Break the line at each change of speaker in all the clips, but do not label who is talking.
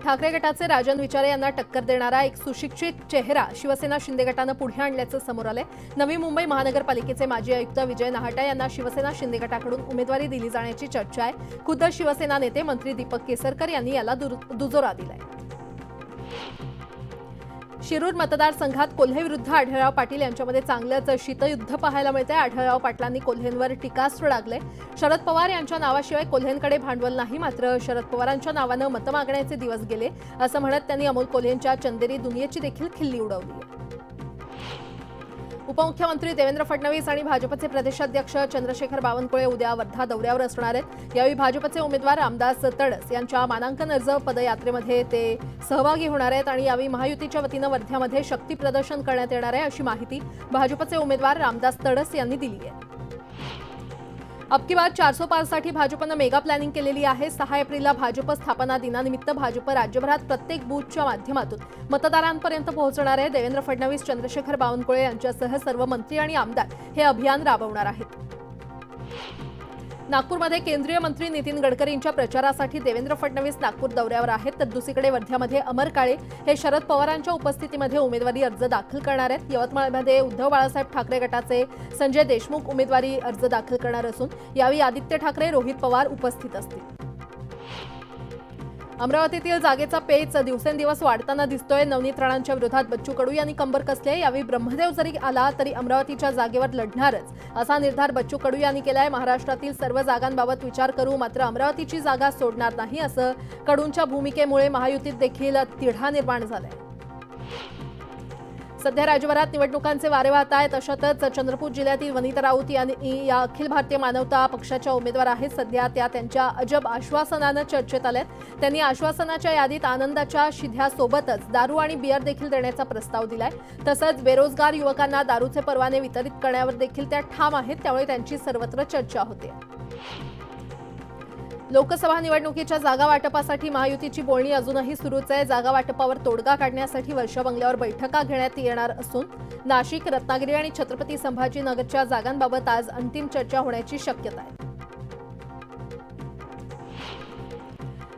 ठाकरे गटाचे राजन विचारे यांना टक्कर देणारा एक सुशिक्षित चेहरा शिवसेना शिंदे गटानं पुढे आणल्याचं समोर आलंय। नवी मुंबई महानगरपालिकेचे माजी आयुक्त विजय नाहटा यांना शिवसेना शिंदे गटाकडून उमेदवारी दिली जाण्याची चर्चा आहे। खुद्द शिवसेना नेते मंत्री दीपक केसरकर यांनी याला दुजोरा दिलाय। शिरूर मतदारसंघात कोल्हे विरुद्ध आढळराव पाटील यांच्यामध्ये चांगलंच शीतयुद्ध पाहायला मिळतंय। आढळराव पाटलांनी कोल्हेंवर टीकास्त्र डागले। शरद पवार यांच्या नावाशिवाय कोल्हेंकडे भांडवल नाही, मात्र शरद पवारांच्या नावानं मतं मागण्याचे दिवस गेले असं म्हणत त्यांनी अमोल कोल्हेंच्या चंदेरी दुनियेची देखील खिल्ली उडवली। उपमुख्यमंत्री देवेंद्र फडणवीस आणि भाजपचे प्रदेशाध्यक्ष चंद्रशेखर बावनकुळे उद्या वर्धा दौऱ्यावर असणार आहेत। यावेळी भाजपचे उमेदवार रामदास तडस यांच्या मानांकन अर्ज पदयात्रेमध्ये ते सहभागी होणार आहेत आणि यावेळी महायुतीच्या वतीनं वर्ध्यामध्ये शक्ती प्रदर्शन करण्यात येणार आहे अशी माहिती भाजपचे उमेदवार रामदास तडस यांनी दिली आहे। अब की बार 400 पारसाठी भाजपनं मेगा प्लॅनिंग केलेली आहे। 6 एप्रिलला भाजप स्थापना दिनानिमित्त भाजप राज्यभरात प्रत्येक बूथच्या माध्यमातून मतदारांपर्यंत पोहोचणार आहे। देवेंद्र फडणवीस, चंद्रशेखर बावनकुळे यांच्यासह सर्व मंत्री आणि आमदार हे अभियान राबवणार आहेत। नागपूरमध्ये केंद्रीय मंत्री नितीन गडकरींच्या प्रचारासाठी देवेंद्र फडणवीस नागपूर दौऱ्यावर आहेत, तर दुसरीकडे वर्ध्यामध्ये अमर काळे हे शरद पवारांच्या उपस्थितीमध्ये उमेदवारी अर्ज दाखल करणार आहेत। यवतमाळमध्ये उद्धव बाळासाहेब ठाकरे गटाचे संजय देशमुख उमेदवारी अर्ज दाखल करणार असून यावेळी आदित्य ठाकरे, रोहित पवार उपस्थित असतील। अमरावतीतील जागेचा पेच दिवसेंदिवस वाढताना दिसतोय। नवनीत राणांच्या विरोधात बच्चू कडू यांनी कंबर कसले। यावेळी ब्रह्मदेव जरी आला तरी अमरावतीच्या जागेवर लढणारच असा निर्धार बच्चू कडू यांनी केलाय। महाराष्ट्रातील सर्व जागांबाबत विचार करू, मात्र अमरावतीची जागा सोडणार नाही असं कडूंच्या भूमिकेमुळे महायुतीत देखील तिढा निर्माण झालाय। सध्या राज्यभरात निवडणुकांचे वारे वाहत आहेत। अशातच चंद्रपूर जिल्ह्यातील वनिता राऊत यांनी या अखिल भारतीय मानवता पक्षाच्या उमेदवार आहेत। सध्या त्या त्यांच्या अजब आश्वासनानं चर्चेत आल्यात। त्यांनी आश्वासनाच्या यादीत आनंदाच्या शिध्यासोबतच दारू आणि बियर देखील देण्याचा प्रस्ताव दिलाय। तसंच बेरोजगार युवकांना दारूचे परवाने वितरित करण्यावर देखील त्या ठाम आहेत, त्यामुळे त्यांची सर्वत्र चर्चा होते। लोकसभा निवडणुकीच्या जागा वाटपासाठी महायुतीची बोलणी अजूनही सुरूच आहे। जागा वाटपावर तोडगा काढण्यासाठी वर्षा बंगल्यावर बैठका घेण्यात येणार असून नाशिक, रत्नागिरी आणि छत्रपती संभाजीनगरच्या जागांबाबत आज अंतिम चर्चा होण्याची शक्यता आहे।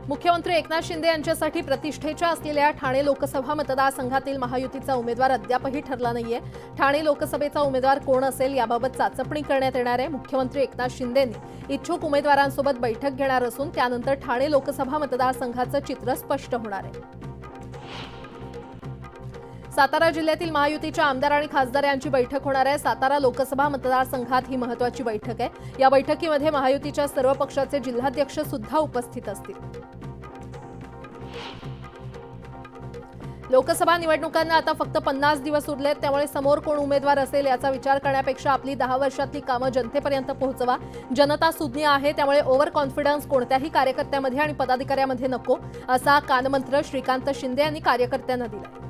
मुख्यमंत्री एकनाथ शिंदे यांच्यासाठी प्रतिष्ठेच्या असलेल्या ठाणे लोकसभा मतदारसंघातील महायुतीचा उमेदवार अद्यापही ठरला नाहीये। ठाणे लोकसभेचा उमेदवार कोण असेल याबाबत चाचपणी करण्यात येणार आहे। मुख्यमंत्री एकनाथ शिंदेंनी इच्छुक उमेदवारांसोबत बैठक घेणार असून त्यानंतर ठाणे लोकसभा मतदारसंघाचं चित्र स्पष्ट होणार आहे। सातारा जिल्ह्यातील महायुतीच्या आमदार आणि खासदार यांची बैठक होणार आहे। सातारा लोकसभा मतदारसंघात ही महत्त्वाची बैठक आहे। या बैठकीमध्ये महायुतीच्या सर्व पक्षाचे जिल्हाध्यक्ष सुद्धा उपस्थित असतील। लोकसभा निवडणुकांना आता फक्त 50 दिवस उरलेत, त्यामुळे समोर कोण उमेदवार असेल याचा विचार करण्यापेक्षा आपली 10 वर्षातली कामं जनतेपर्यंत पोहोचवा। जनता सुज्ञ आहे, त्यामुळे ओव्हर कॉन्फिडन्स कोणत्याही कार्यकर्त्यामध्ये आणि पदाधिकाऱ्यामध्ये नको असा कानमंत्र श्रीकांत शिंदे यांनी कार्यकर्त्यांना दिला।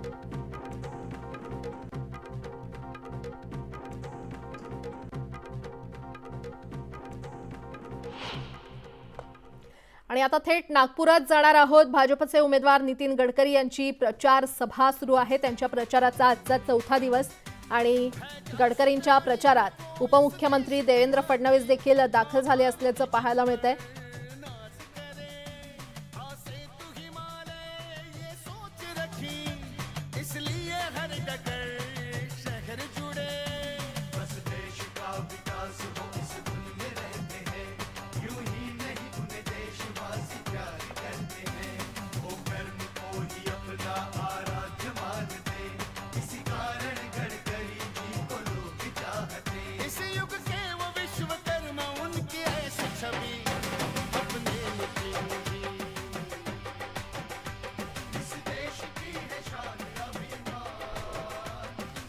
आणि आता थेट नागपुरात जाणार आहोत। भाजपचे उमेदवार नितीन गडकरी यांची प्रचार सभा सुरू आहे। त्यांच्या प्रचाराचा आजचा 4था दिवस आणि गडकरींच्या प्रचारात उपमुख्यमंत्री देवेंद्र फडणवीस देखील दाखल झाले असल्याचं पाहायला मिळतंय।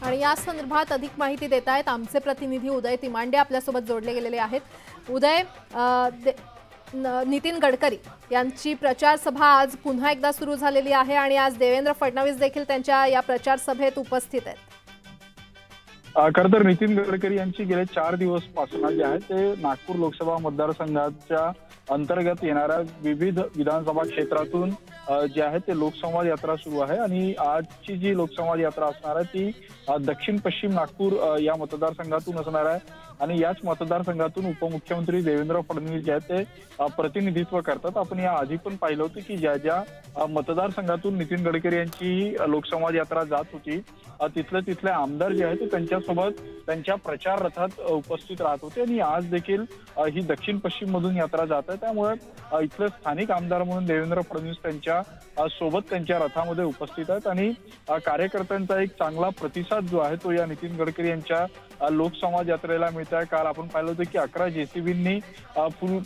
आणि या संदर्भात अधिक माहिती देत आहेत आमचे प्रतिनिधी उदय तिमांडे आपल्यासोबत जोडले गेलेले आहेत। उदय, नितीन गडकरी यांची प्रचार सभा आज पुन्हा एकदा सुरू झालेली आहे आणि आज देवेंद्र फडणवीस देखील त्यांच्या या प्रचार सभेत उपस्थित आहेत।
खरं तर नितीन गडकरी यांची गेले 4 दिवस पासून जे आहे ते नागपूर लोकसभा मतदारसंघाच्या अंतर्गत येणाऱ्या विविध विधानसभा क्षेत्रातून जे आहे ते लोकसंवाद यात्रा सुरू आहे आणि आजची जी लोकसंवाद यात्रा असणार आहे ती दक्षिण पश्चिम नागपूर या मतदारसंघातून असणार आहे आणि याच मतदारसंघातून उपमुख्यमंत्री देवेंद्र फडणवीस जे आहेत ते प्रतिनिधित्व करतात। आपण या आधी पण पाहिलं होतं की ज्या ज्या मतदारसंघातून नितीन गडकरी यांची लोकसंवाद यात्रा जात होती तिथले आमदार जे आहेत ते त्यांच्यासोबत त्यांच्या प्रचार रथात उपस्थित राहत होते आणि आज देखील ही दक्षिण पश्चिम मधून यात्रा जात आहे। त्यामुळे इथले स्थानिक आमदार म्हणून देवेंद्र फडणवीस त्यांच्या सोबत त्यांच्या रथामध्ये उपस्थित आहेत आणि कार्यकर्त्यांचा एक चांगला प्रतिसाद जो आहे तो या नितीन गडकरी यांच्या लोकसंवाद यात्रेला मिळत आहे। काल आपण पाहिलं होतं की 11 JCBंनी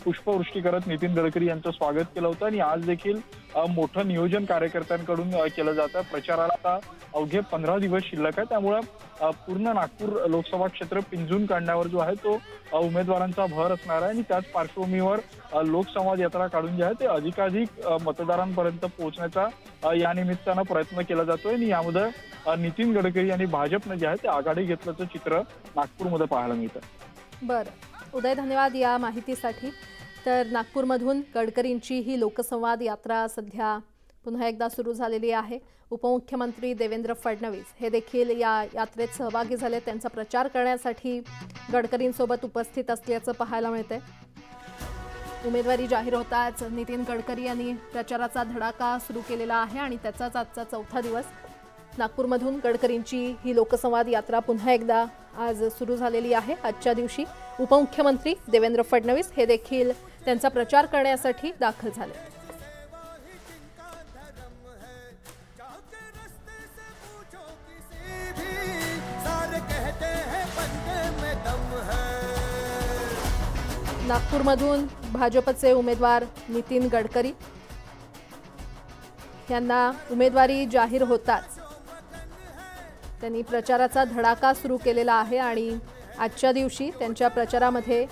पुष्पवृष्टी करत नितीन गडकरी यांचं स्वागत केलं होतं आणि आज देखील मोठं नियोजन कार्यकर्त्यांकडून केलं जात आहे। प्रचाराला आता अवघे 15 दिवस शिल्लक आहे, त्यामुळे पूर्ण नागपूर लोकसभा क्षेत्र पिंजून काढण्यावर जो आहे तो उमेदवारांचा भर असणार आहे आणि त्याच पार्श्वभूमीवर लोकसंवाद यात्रा काढून जे आहे ते अधिकाधिक मतदारांपर्यंत पोहोचण्याचा या निमित्तानं प्रयत्न केला जातोय आणि यामध्ये नितीन गडकरी आणि भाजपने जे आहे ते आघाडी घेतल्याचं चित्र नागपूरमध्ये पाहायला मिळतं।
बरं उदय, धन्यवाद या माहितीसाठी। तर नागपूरमधून गडकरींची ही लोकसंवाद यात्रा सध्या पुन्हा एकदा सुरू झालेली आहे। उपमुख्यमंत्री देवेंद्र फडणवीस हे देखील या यात्रेत सहभागी झाले, त्यांचा प्रचार करण्यासाठी गडकरींसोबत उपस्थित असल्याचं पाहायला मिळतंय। उमेदवारी जाहीर होताच नितीन गडकरी यांनी प्रचाराचा धडाका सुरू केलेला आहे आणि त्याचाच आजचा चौथा दिवस। नागपूरमधून गडकरींची ही लोकसंवाद यात्रा पुन्हा एकदा आज सुरू झालेली आहे। आजच्या दिवशी उपमुख्यमंत्री देवेंद्र फडणवीस हे देखील त्यांचा प्रचार करण्यासाठी दाखल झाले। नागपूरमधून भाजपचे उमेदवार नितीन गडकरी यांना उमेदवारी जाहीर होताच त्यांनी प्रचाराचा धडाका सुरू केलेला आहे आणि आजच्या दिवशी त्यांच्या प्रचारामध्ये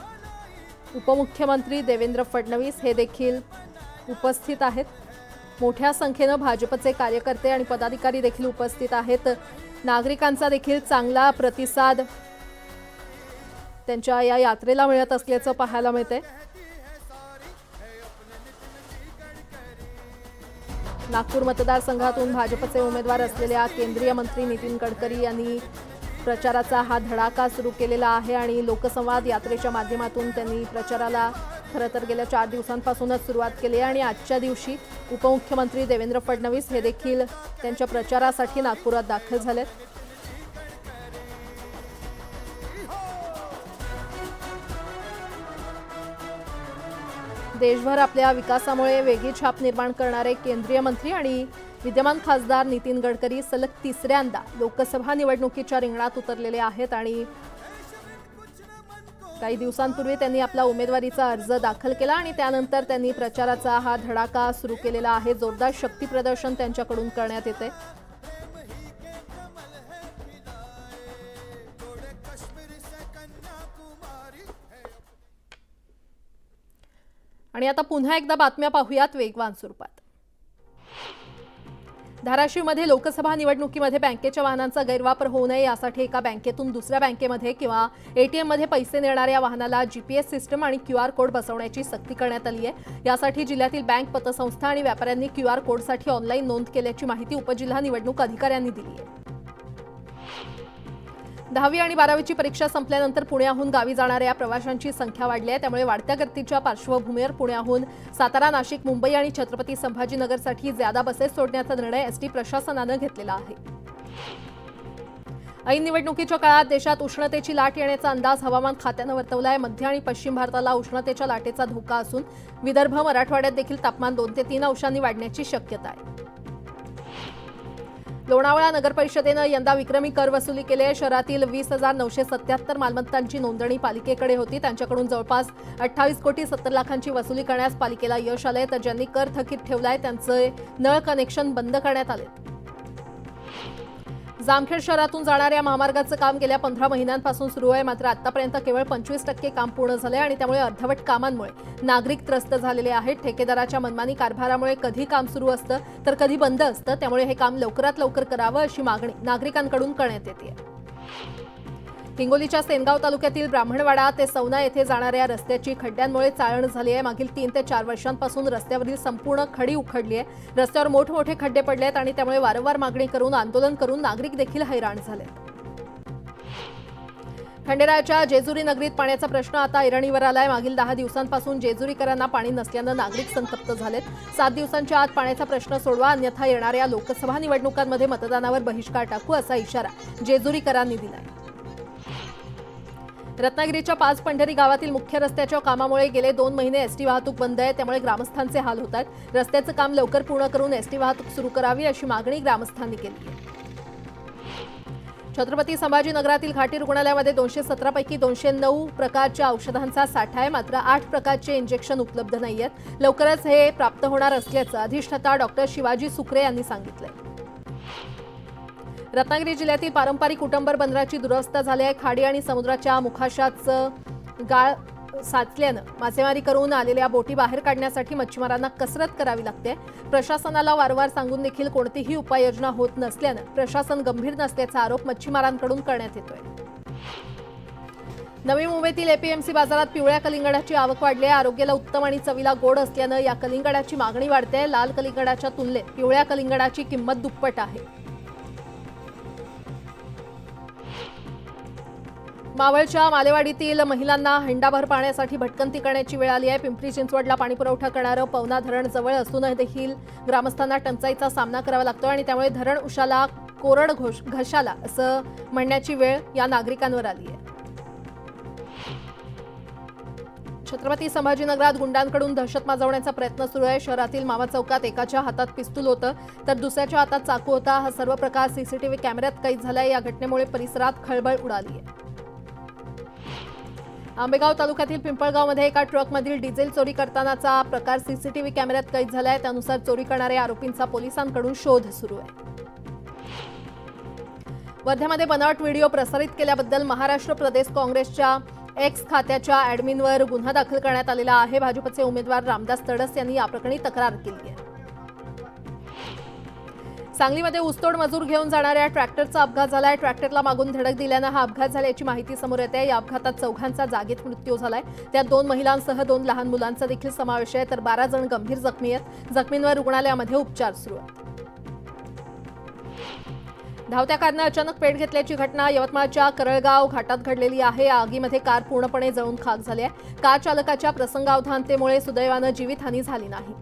उपमुख्यमंत्री देवेंद्र फडणवीस हे देखील उपस्थित आहेत। मोठ्या संख्येने भाजपचे कार्यकर्ते आणि पदाधिकारी देखील उपस्थित आहेत। नागरिकांचा देखील चांगला प्रतिसाद त्यांच्या या यात्रेला मिळत असल्याचं पाहायला मिळतंय। नागपूर मतदारसंघातून भाजपचे उमेदवार असलेल्या केंद्रीय मंत्री नितीन गडकरी यांनी प्रचाराचा हा धडाका सुरू केलेला आहे आणि लोकसंवाद यात्रेच्या माध्यमातून त्यांनी प्रचाराला खरं तर गेल्या 4 दिवसांपासूनच सुरुवात केली आहे आणि आजच्या दिवशी उपमुख्यमंत्री देवेंद्र फडणवीस हे देखील त्यांच्या प्रचारासाठी नागपुरात दाखल झालेत। देशभर आपल्या विकासामुळे वेगळी छाप निर्माण करणारे केंद्रीय मंत्री आणि विद्यमान खासदार नितीन गडकरी सलग तिसऱ्यांदा लोकसभा निवडणुकीच्या रिंगणात उतरलेले आहेत आणि काही दिवसांपूर्वी त्यांनी आपला उमेदवारीचा अर्ज दाखल केला आणि त्यानंतर त्यांनी प्रचाराचा हा धडाका सुरू केलेला आहे। जोरदार शक्ती प्रदर्शन त्यांच्याकडून करण्यात येते। आणि आता पुन्हा एकदा बातम्या पाहूयात वेगवान स्वरूपात। धाराशिवमध्ये लोकसभा निवडणुकीमध्ये बँकेच्या वाहनांचा गैरवापर होऊ नये यासाठी एका बँकेतून दुसऱ्या बँकेमध्ये किंवा ATM मध्ये पैसे नेणाऱ्या वाहनाला GPS सिस्टम आणि QR कोड बसवण्याची सक्ती करण्यात आली आहे। यासाठी जिल्ह्यातील बँक पतसंस्था आणि व्यापाऱ्यांनी QR कोडसाठी ऑनलाईन नोंद केल्याची माहिती उपजिल्हा निवडणूक अधिकाऱ्यांनी दिली आहे। 10वी आणि 12वीची परीक्षा संपल्यानंतर पुण्याहून गावी जाणाऱ्या प्रवाशांची संख्या वाढली आहे, त्यामुळे वाढत्या गर्दीच्या पार्श्वभूमीवर पुण्याहून सातारा, नाशिक, मुंबई आणि छत्रपती संभाजीनगरसाठी ज्यादा बसेस सोडण्याचा निर्णय एसटी प्रशासनाने घेतलेला आहे। ऐन निवडणुकीच्या काळात देशात उष्णतेची लाट येण्याचा अंदाज हवामान खात्याने वर्तवला आहे। मध्य आणि पश्चिम भारताला उष्णतेच्या लाटेचा धोका असून विदर्भ, मराठवाड्यात देखील तापमान 2 ते 3 अंशांनी वाढण्याची शक्यता आहे। लोणावळा नगर परिषदेने यंदा विक्रमी कर वसुली केली आहे। शहरातील 20,977 मालमत्तांची नोंदणी पालिकेकडे होती, त्यांच्याकडून जवळपास 28 कोटी 70 लाखांची वसुली करण्यास पालिकेला यश आले, तर ज्यांनी कर थकीत ठेवलाय त्यांचे नळ कनेक्शन बंद करण्यात आले। जामखेड शहरातून जाणाऱ्या महामार्गाचं काम गेल्या 15 महिन्यांपासून सुरू आहे, मात्र आतापर्यंत केवळ 25% काम पूर्ण झाले आणि त्यामुळे अर्धवट कामांमुळे नागरिक त्रस्त झालेले आहेत। ठेकेदाराच्या मनमानी कारभारामुळे कधी काम सुरू असतं तर कधी बंद असतं, त्यामुळे हे काम लवकरात लवकर करावं अशी मागणी नागरिकांकडून करण्यात येते। हिंगोलीच्या सेनगाव तालुक्यातील ब्राह्मणवाडा ते सौना येथे जाणाऱ्या रस्त्याची खड्ड्यांमुळे चाळण झाली आहे। मागील 3 ते 4 वर्षांपासून रस्त्यावरील संपूर्ण खडी उखडली आहे। रस्त्यावर मोठमोठे खड्डे पडले आहेत आणि त्यामुळे वारंवार मागणी करून आंदोलन करून नागरिक देखील हैराण झाले। खंडेरायाच्या जेजुरी नगरीत पाण्याचा प्रश्न आता ऐरणीवर आलाय। मागील 10 दिवसांपासून जेजुरीकरांना पाणी नसल्याने नागरिक संतप्त झालेत। 7 दिवसांच्या आत पाण्याचा प्रश्न सोडवा, अन्यथा येणाऱ्या लोकसभा निवडणुकांमध्ये मतदानावर बहिष्कार टाकू असा इशारा जेजुरीकरांनी दिलाय। रत्नागिरीच्या 5 पंढरी गावातील मुख्य रस्त्याच्या कामामुळे गेले 2 महिने एसटी वाहतूक बंद आहे। त्यामुळे ग्रामस्थांचे हाल होत आहेत। रस्त्याचं काम लवकर पूर्ण करून एसटी वाहतूक सुरू करावी अशी मागणी ग्रामस्थांनी केली आहे। छत्रपती संभाजीनगरातील घाटी रुग्णालयामध्ये 217 पैकी 209 प्रकारच्या औषधांचा साठा आहे। मात्र 8 प्रकारचे इंजेक्शन उपलब्ध नाहीयेत। लवकरच हे प्राप्त होणार असल्याचं अधिष्ठाता डॉक्टर शिवाजी सुकरे यांनी सांगितलंय। रत्नागिरी जिल्ह्यातील पारंपरिक कुटुंबर बंदराची दुरवस्था झाली आहे। खाडी आणि समुद्राच्या मुखाशाचं गाळ साचल्यानं मासेमारी करून आलेल्या बोटी बाहेर काढण्यासाठी मच्छीमारांना कसरत करावी लागते। प्रशासनाला वारंवार सांगून देखील कोणतीही उपाययोजना होत नसल्यानं प्रशासन गंभीर नसल्याचा आरोप मच्छीमारांकडून करण्यात येतोय। नवी मुंबईतील एपीएमसी बाजारात पिवळ्या कलिंगडाची आवक वाढली आहे। आरोग्याला उत्तम आणि चवीला गोड असल्यानं या कलिंगडाची मागणी वाढते। लाल कलिंगडाच्या तुलनेत पिवळ्या कलिंगडाची किंमत दुप्पट आहे। मावळच्या मालेवाडीतील महिलांना हंडाभर पाण्यासाठी भटकंती करण्याची वेळ आली आहे। पिंपरी चिंचवडला पाणीपुरवठा करणारं पवना धरण जवळ असूनही देखील ग्रामस्थांना टंचाईचा सामना करावा लागतो आणि त्यामुळे धरण उशाला कोरड घशाला असं म्हणण्याची वेळ या नागरिकांवर आली आहे। छत्रपती संभाजीनगरात गुंडांकडून दहशत माजवण्याचा प्रयत्न सुरू आहे। शहरातील मावा चौकात एकाच्या हातात पिस्तूल होतं तर दुसऱ्याच्या हातात चाकू होता। हा सर्व प्रकार सीसीटीव्ही कॅमेऱ्यात कैद झालाय। या घटनेमुळे परिसरात खळबळ उडाली आहे। आंबेगाव तालुक्यातील पिंपळगावमध्ये एका ट्रकमधील डिझेल चोरी करतानाचा प्रकार सीसीटीव्ही कॅमेऱ्यात कैद झालाय। त्यानुसार चोरी करणाऱ्या आरोपींचा पोलिसांकडून शोध सुरू आहे। वर्ध्यामध्ये बनावट व्हिडिओ प्रसारित केल्याबद्दल महाराष्ट्र प्रदेश काँग्रेसच्या एक्स खात्याच्या ॲडमिनवर गुन्हा दाखल करण्यात आलेला आहे। भाजपचे उमेदवार रामदास तडस यांनी या प्रकरणी तक्रार केली आहे। सांगलीमध्ये ऊसतोड मजूर घेऊन जाणाऱ्या ट्रॅक्टरचा अपघात झालाय। ट्रॅक्टरला मागून धडक दिल्यानं हा अपघात झाल्याची माहिती समोर येते। या अपघातात 4घांचा जागीच मृत्यू झालाय। त्यात 2 महिलांसह 2 लहान मुलांचा देखील समावेश आहे तर 12 जण गंभीर जखमी आहेत। जखमींवर रुग्णालयामध्ये उपचार सुरू आहेत। धावत्या कारनं अचानक पेट घेतल्याची घटना यवतमाळच्या करळगाव घाटात घडलेली आहे। या आगीमध्ये कार पूर्णपणे जळून खाक झाली आहे। कार चालकाच्या प्रसंगावधानतेमुळे सुदैवानं जीवितहानी झाली नाही।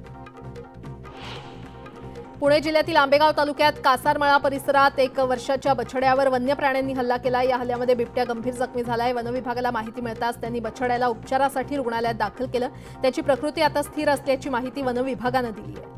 पुणे जिल्ह्यातील आंबेगाव तालुक्यात कासारमळा परिसरात 1 वर्षाच्या बछड्यावर वन्य प्राण्यांनी हल्ला केला। या हल्ल्यामध्ये बिबट्या गंभीर जखमी झालाय। वन विभागाला माहिती मिळताच त्यांनी बछड्याला उपचारासाठी रुग्णालयात दाखल केलं। त्याची प्रकृती आता स्थिर असल्याची माहिती वन विभागानं दिली आहे।